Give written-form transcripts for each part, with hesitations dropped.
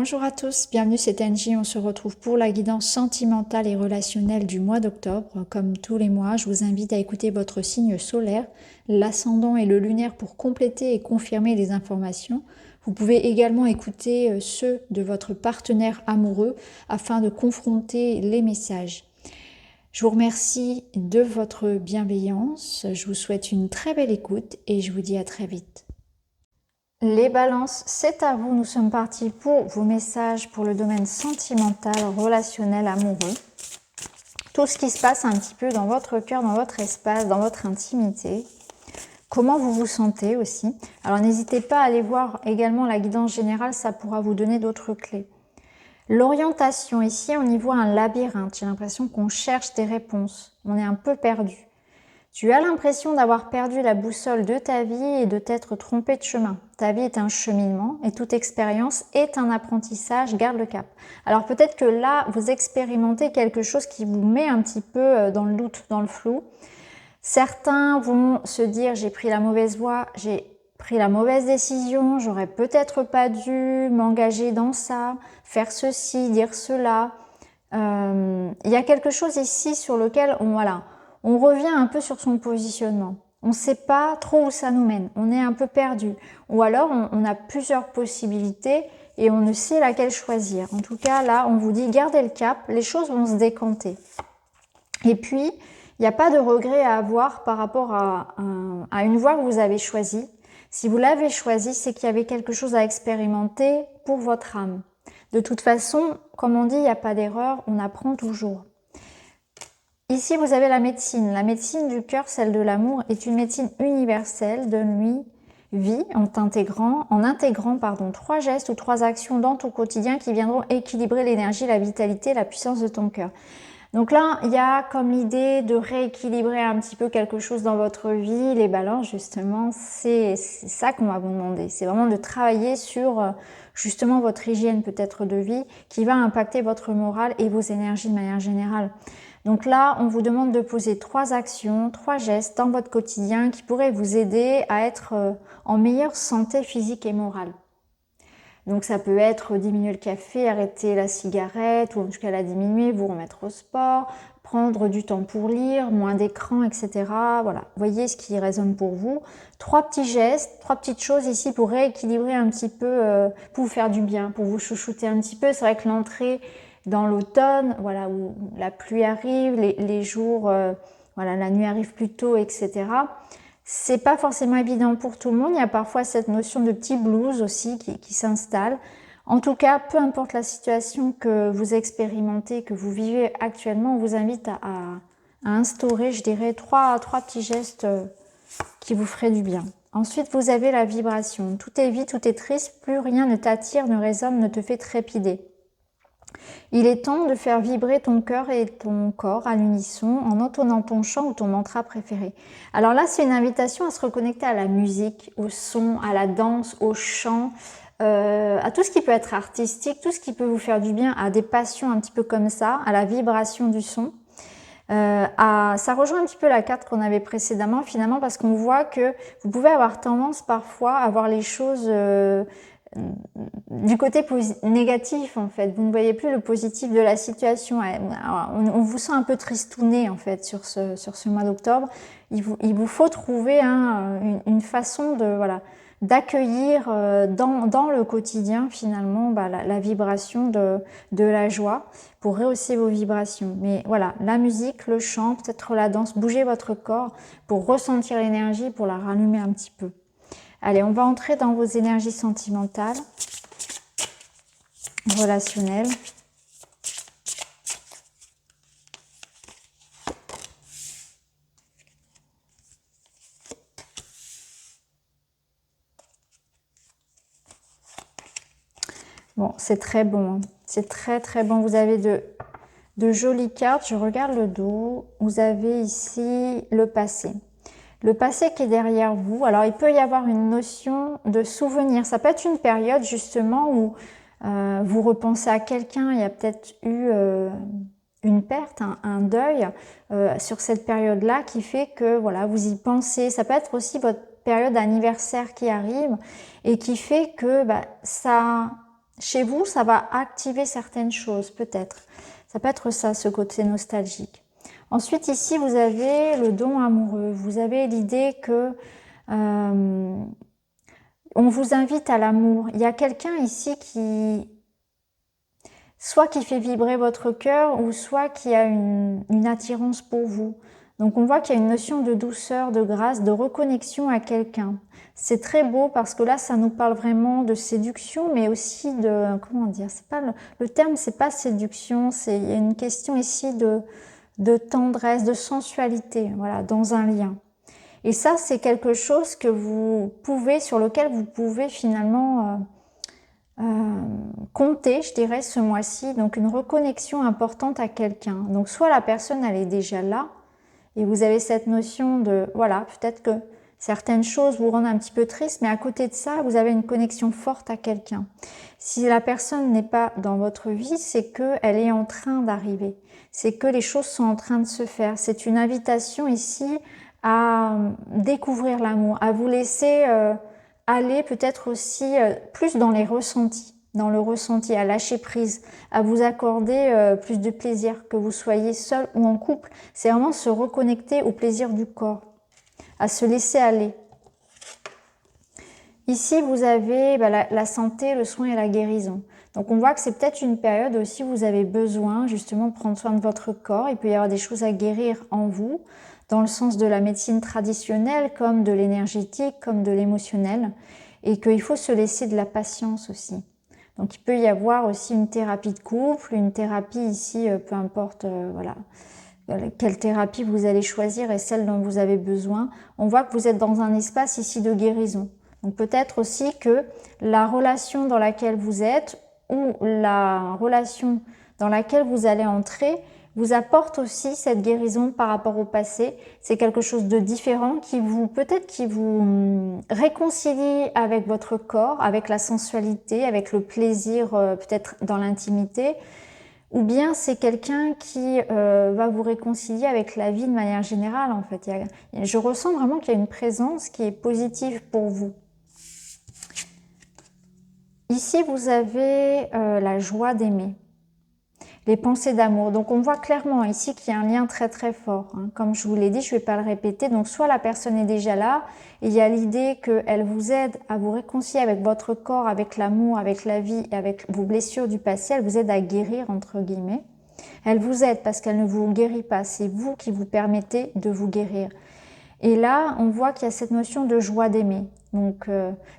Bonjour à tous, bienvenue, c'est Angie. On se retrouve pour la guidance sentimentale et relationnelle du mois d'octobre. Comme tous les mois, je vous invite à écouter votre signe solaire, l'ascendant et le lunaire pour compléter et confirmer les informations. Vous pouvez également écouter ceux de votre partenaire amoureux afin de confronter les messages. Je vous remercie de votre bienveillance, je vous souhaite une très belle écoute et je vous dis à très vite. Les balances, c'est à vous, nous sommes partis pour vos messages pour le domaine sentimental, relationnel, amoureux. Tout ce qui se passe un petit peu dans votre cœur, dans votre espace, dans votre intimité. Comment vous vous sentez aussi. Alors n'hésitez pas à aller voir également la guidance générale, ça pourra vous donner d'autres clés. L'orientation, ici on y voit un labyrinthe, j'ai l'impression qu'on cherche des réponses, on est un peu perdu. Tu as l'impression d'avoir perdu la boussole de ta vie et de t'être trompé de chemin. Ta vie est un cheminement et toute expérience est un apprentissage, garde le cap. Alors peut-être que là, vous expérimentez quelque chose qui vous met un petit peu dans le doute, dans le flou. Certains vont se dire, j'ai pris la mauvaise voie, j'ai pris la mauvaise décision, j'aurais peut-être pas dû m'engager dans ça, faire ceci, dire cela. Il y a quelque chose ici sur lequel on revient un peu sur son positionnement. On ne sait pas trop où ça nous mène. On est un peu perdu. Ou alors, on a plusieurs possibilités et on ne sait laquelle choisir. En tout cas, là, on vous dit, gardez le cap. Les choses vont se décanter. Et puis, il n'y a pas de regret à avoir par rapport à une voie que vous avez choisie. Si vous l'avez choisie, c'est qu'il y avait quelque chose à expérimenter pour votre âme. De toute façon, comme on dit, il n'y a pas d'erreur, on apprend toujours. Ici, vous avez la médecine. La médecine du cœur, celle de l'amour, est une médecine universelle. Donne-lui vie en intégrant 3 gestes ou 3 actions dans ton quotidien qui viendront équilibrer l'énergie, la vitalité, la puissance de ton cœur. Donc là, il y a comme l'idée de rééquilibrer un petit peu quelque chose dans votre vie. Les balances, justement, c'est ça qu'on va vous demander. C'est vraiment de travailler sur justement votre hygiène peut-être de vie qui va impacter votre morale et vos énergies de manière générale. Donc là, on vous demande de poser 3 actions, 3 gestes dans votre quotidien qui pourraient vous aider à être en meilleure santé physique et morale. Donc ça peut être diminuer le café, arrêter la cigarette ou en tout cas la diminuer, vous remettre au sport, prendre du temps pour lire, moins d'écran, etc. Voilà, voyez ce qui résonne pour vous. 3 petits gestes, 3 petites choses ici pour rééquilibrer un petit peu, pour vous faire du bien, pour vous chouchouter un petit peu. C'est vrai que l'entrée dans l'automne, voilà, où la pluie arrive, les jours, la nuit arrive plus tôt, etc. C'est pas forcément évident pour tout le monde. Il y a parfois cette notion de petit blues aussi qui s'installe. En tout cas, peu importe la situation que vous expérimentez, que vous vivez actuellement, on vous invite à instaurer, je dirais, trois petits gestes qui vous feraient du bien. Ensuite, vous avez la vibration. Tout est vide, tout est triste, plus rien ne t'attire, ne résonne, ne te fait trépider. Il est temps de faire vibrer ton cœur et ton corps à l'unisson en entonnant ton chant ou ton mantra préféré. Alors là, c'est une invitation à se reconnecter à la musique, au son, à la danse, au chant, à tout ce qui peut être artistique, tout ce qui peut vous faire du bien, à des passions un petit peu comme ça, à la vibration du son. Ça rejoint un petit peu la carte qu'on avait précédemment finalement parce qu'on voit que vous pouvez avoir tendance parfois à voir les choses du côté négatif en fait, vous ne voyez plus le positif de la situation. Alors, on vous sent un peu tristouné en fait sur ce mois d'octobre. Il vous faut trouver une façon de d'accueillir dans le quotidien finalement la vibration de la joie pour rehausser vos vibrations. Mais voilà, la musique, le chant, peut-être la danse, bougez votre corps pour ressentir l'énergie, pour la rallumer un petit peu. Allez, on va entrer dans vos énergies sentimentales, relationnelles. Bon, c'est très bon, c'est très très bon. Vous avez de jolies cartes, je regarde le dos. Vous avez ici le passé. Le passé qui est derrière vous, alors il peut y avoir une notion de souvenir. Ça peut être une période justement où vous repensez à quelqu'un, il y a peut-être eu une perte, un deuil sur cette période-là qui fait que voilà, vous y pensez. Ça peut être aussi votre période d'anniversaire qui arrive et qui fait que ça chez vous, ça va activer certaines choses, peut-être. Ça peut être ça, ce côté nostalgique. Ensuite, ici, vous avez le don amoureux. Vous avez l'idée que on vous invite à l'amour. Il y a quelqu'un ici qui, soit qui fait vibrer votre cœur, ou soit qui a une attirance pour vous. Donc on voit qu'il y a une notion de douceur, de grâce, de reconnexion à quelqu'un. C'est très beau parce que là, ça nous parle vraiment de séduction, mais aussi de, comment dire, c'est pas le terme, c'est pas séduction, il y a une question ici de tendresse, de sensualité, voilà, dans un lien. Et ça, c'est quelque chose que vous pouvez, sur lequel vous pouvez finalement compter, je dirais, ce mois-ci. Donc une reconnexion importante à quelqu'un. Donc soit la personne, elle est déjà là, et vous avez cette notion de, voilà, peut-être que certaines choses vous rendent un petit peu triste, mais à côté de ça, vous avez une connexion forte à quelqu'un. Si la personne n'est pas dans votre vie, c'est qu'elle est en train d'arriver. C'est que les choses sont en train de se faire. C'est une invitation ici à découvrir l'amour, à vous laisser aller peut-être aussi plus dans les ressentis, dans le ressenti, à lâcher prise, à vous accorder plus de plaisir, que vous soyez seul ou en couple. C'est vraiment se reconnecter au plaisir du corps, à se laisser aller. Ici, vous avez la santé, le soin et la guérison. Donc on voit que c'est peut-être une période aussi où vous avez besoin justement de prendre soin de votre corps. Il peut y avoir des choses à guérir en vous, dans le sens de la médecine traditionnelle, comme de l'énergétique, comme de l'émotionnel, et qu'il faut se laisser de la patience aussi. Donc il peut y avoir aussi une thérapie de couple, une thérapie ici, peu importe, voilà, quelle thérapie vous allez choisir et celle dont vous avez besoin. On voit que vous êtes dans un espace ici de guérison. Donc peut-être aussi que la relation dans laquelle vous êtes ou la relation dans laquelle vous allez entrer vous apporte aussi cette guérison par rapport au passé. C'est quelque chose de différent qui vous, peut-être qui vous réconcilie avec votre corps, avec la sensualité, avec le plaisir, peut-être dans l'intimité. Ou bien c'est quelqu'un qui va vous réconcilier avec la vie de manière générale, en fait. Je ressens vraiment qu'il y a une présence qui est positive pour vous. Ici, vous avez la joie d'aimer, les pensées d'amour. Donc, on voit clairement ici qu'il y a un lien très très fort. Hein. Comme je vous l'ai dit, je ne vais pas le répéter. Donc, soit la personne est déjà là, et il y a l'idée qu'elle vous aide à vous réconcilier avec votre corps, avec l'amour, avec la vie, avec vos blessures du passé. Elle vous aide à guérir, entre guillemets. Elle vous aide parce qu'elle ne vous guérit pas. C'est vous qui vous permettez de vous guérir. Et là, on voit qu'il y a cette notion de joie d'aimer. Donc,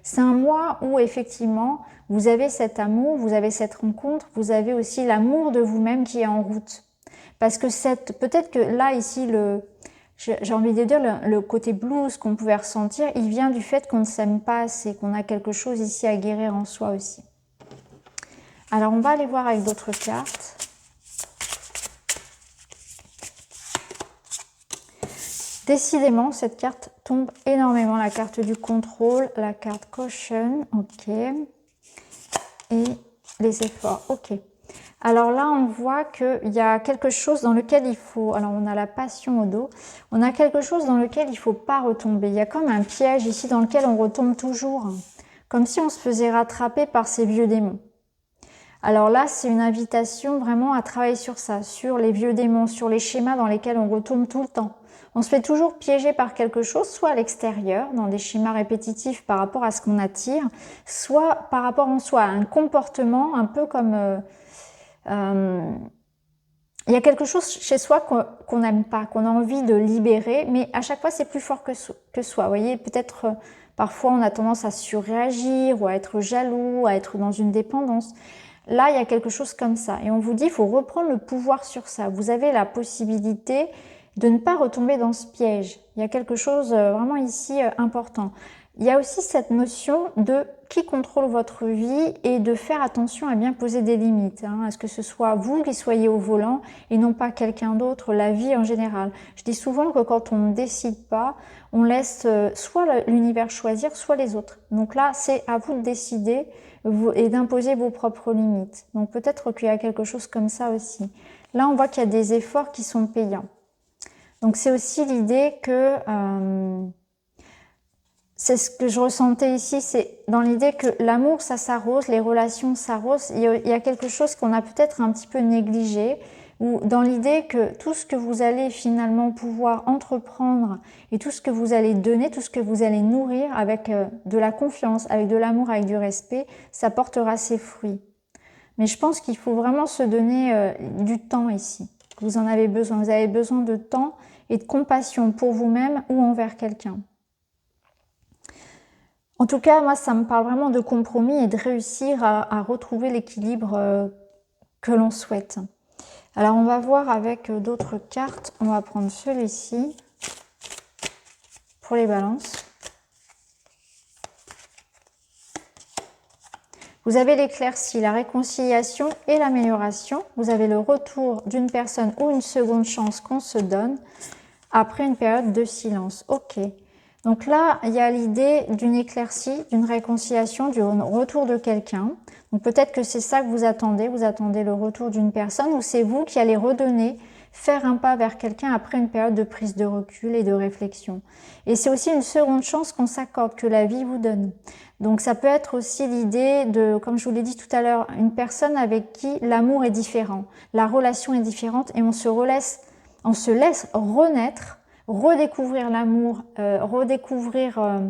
c'est un mois où effectivement, vous avez cet amour, vous avez cette rencontre, vous avez aussi l'amour de vous-même qui est en route. Parce que peut-être que là, ici, j'ai envie de dire, le côté blues qu'on pouvait ressentir, il vient du fait qu'on ne s'aime pas assez, qu'on a quelque chose ici à guérir en soi aussi. Alors, on va aller voir avec d'autres cartes. Décidément, cette carte tombe énormément, la carte du contrôle, la carte caution, ok, et les efforts, ok. Alors là, on voit qu'il y a quelque chose dans lequel il faut, alors on a la passion au dos, on a quelque chose dans lequel il ne faut pas retomber. Il y a comme un piège ici dans lequel on retombe toujours, comme si on se faisait rattraper par ces vieux démons. Alors là, c'est une invitation vraiment à travailler sur ça, sur les vieux démons, sur les schémas dans lesquels on retombe tout le temps. On se fait toujours piéger par quelque chose, soit à l'extérieur, dans des schémas répétitifs par rapport à ce qu'on attire, soit par rapport en soi, à un comportement un peu comme... il y a quelque chose chez soi qu'on n'aime pas, qu'on a envie de libérer, mais à chaque fois, c'est plus fort que soi. Vous voyez, peut-être parfois, on a tendance à surréagir ou à être jaloux, à être dans une dépendance. Là, il y a quelque chose comme ça. Et on vous dit, il faut reprendre le pouvoir sur ça. Vous avez la possibilité de ne pas retomber dans ce piège. Il y a quelque chose vraiment ici important. Il y a aussi cette notion de qui contrôle votre vie et de faire attention à bien poser des limites. Hein, à ce que ce soit vous qui soyez au volant et non pas quelqu'un d'autre, la vie en général. Je dis souvent que quand on ne décide pas, on laisse soit l'univers choisir, soit les autres. Donc là, c'est à vous de décider et d'imposer vos propres limites. Donc peut-être qu'il y a quelque chose comme ça aussi. Là, on voit qu'il y a des efforts qui sont payants. Donc c'est aussi l'idée que c'est ce que je ressentais ici, c'est dans l'idée que l'amour, ça s'arrose, les relations s'arrosent. Il y a quelque chose qu'on a peut-être un petit peu négligé, ou dans l'idée que tout ce que vous allez finalement pouvoir entreprendre et tout ce que vous allez donner, tout ce que vous allez nourrir avec de la confiance, avec de l'amour, avec du respect, ça portera ses fruits. Mais je pense qu'il faut vraiment se donner du temps ici. Vous en avez besoin. Vous avez besoin de temps et de compassion pour vous-même ou envers quelqu'un. En tout cas, moi, ça me parle vraiment de compromis et de réussir à retrouver l'équilibre que l'on souhaite. Alors, on va voir avec d'autres cartes. On va prendre celui-ci pour les balances. Vous avez l'éclaircie, la réconciliation et l'amélioration. Vous avez le retour d'une personne ou une seconde chance qu'on se donne après une période de silence. Ok. Donc là, il y a l'idée d'une éclaircie, d'une réconciliation, du retour de quelqu'un. Donc peut-être que c'est ça que vous attendez le retour d'une personne, ou c'est vous qui allez redonner, faire un pas vers quelqu'un après une période de prise de recul et de réflexion. Et c'est aussi une seconde chance qu'on s'accorde, que la vie vous donne. Donc ça peut être aussi l'idée de, comme je vous l'ai dit tout à l'heure, une personne avec qui l'amour est différent, la relation est différente et on se laisse renaître, redécouvrir l'amour, redécouvrir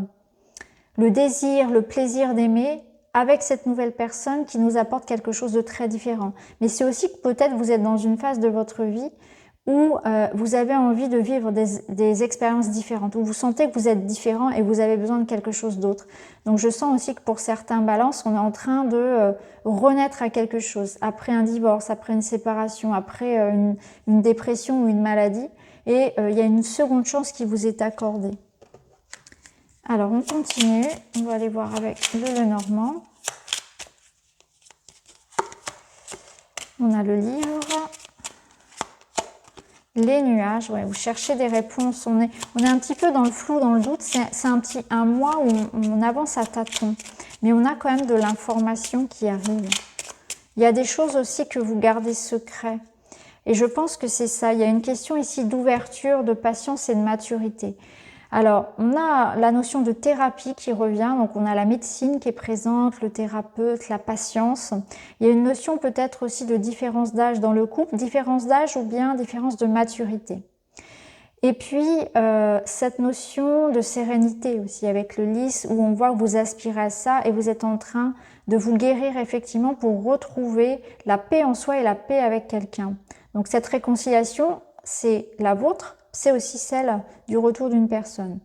le désir, le plaisir d'aimer avec cette nouvelle personne qui nous apporte quelque chose de très différent. Mais c'est aussi que peut-être vous êtes dans une phase de votre vie où vous avez envie de vivre des expériences différentes, où vous sentez que vous êtes différent et vous avez besoin de quelque chose d'autre. Donc je sens aussi que pour certains balances, on est en train de renaître à quelque chose, après un divorce, après une séparation, après une dépression ou une maladie, et il y a une seconde chance qui vous est accordée. Alors on continue, on va aller voir avec le Lenormand. On a le livre. Les nuages, ouais, vous cherchez des réponses, on est un petit peu dans le flou, dans le doute, c'est un mois où on avance à tâtons, mais on a quand même de l'information qui arrive. Il y a des choses aussi que vous gardez secret, et je pense que c'est ça, il y a une question ici d'ouverture, de patience et de maturité. Alors, on a la notion de thérapie qui revient, donc on a la médecine qui est présente, le thérapeute, la patience. Il y a une notion peut-être aussi de différence d'âge dans le couple, différence d'âge ou bien différence de maturité. Et puis, cette notion de sérénité aussi avec le lys, où on voit que vous aspirez à ça et vous êtes en train de vous guérir effectivement pour retrouver la paix en soi et la paix avec quelqu'un. Donc cette réconciliation, c'est la vôtre, c'est aussi celle du retour d'une personne.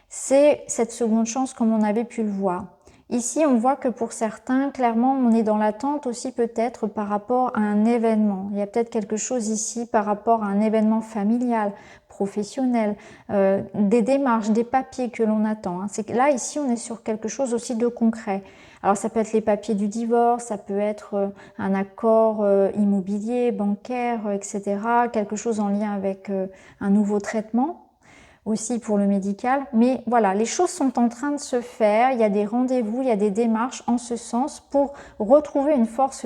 C'est cette seconde chance comme on avait pu le voir. Ici, on voit que pour certains, clairement, on est dans l'attente aussi peut-être par rapport à un événement. Il y a peut-être quelque chose ici par rapport à un événement familial, professionnel, des démarches, des papiers que l'on attend. C'est que là, ici, on est sur quelque chose aussi de concret. Alors, ça peut être les papiers du divorce, ça peut être un accord immobilier, bancaire, etc. Quelque chose en lien avec un nouveau traitement aussi pour le médical. Mais voilà, les choses sont en train de se faire. Il y a des rendez-vous, il y a des démarches en ce sens pour retrouver une force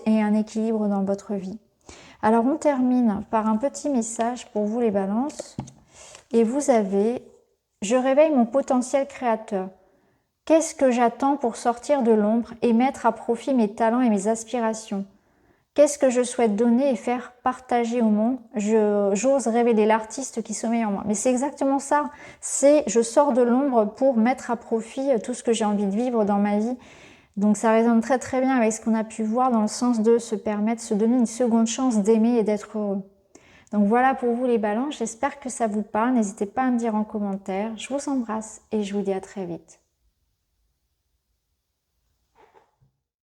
et un équilibre dans votre vie. Alors, on termine par un petit message pour vous les balances. Et vous avez « Je réveille mon potentiel créateur. Qu'est-ce que j'attends pour sortir de l'ombre et mettre à profit mes talents et mes aspirations ? Qu'est-ce que je souhaite donner et faire partager au monde ? J'ose révéler l'artiste qui sommeille en moi. » Mais c'est exactement ça. C'est je sors de l'ombre pour mettre à profit tout ce que j'ai envie de vivre dans ma vie. Donc ça résonne très très bien avec ce qu'on a pu voir dans le sens de se permettre, se donner une seconde chance d'aimer et d'être heureux. Donc voilà pour vous les balances. J'espère que ça vous parle. N'hésitez pas à me dire en commentaire. Je vous embrasse et je vous dis à très vite.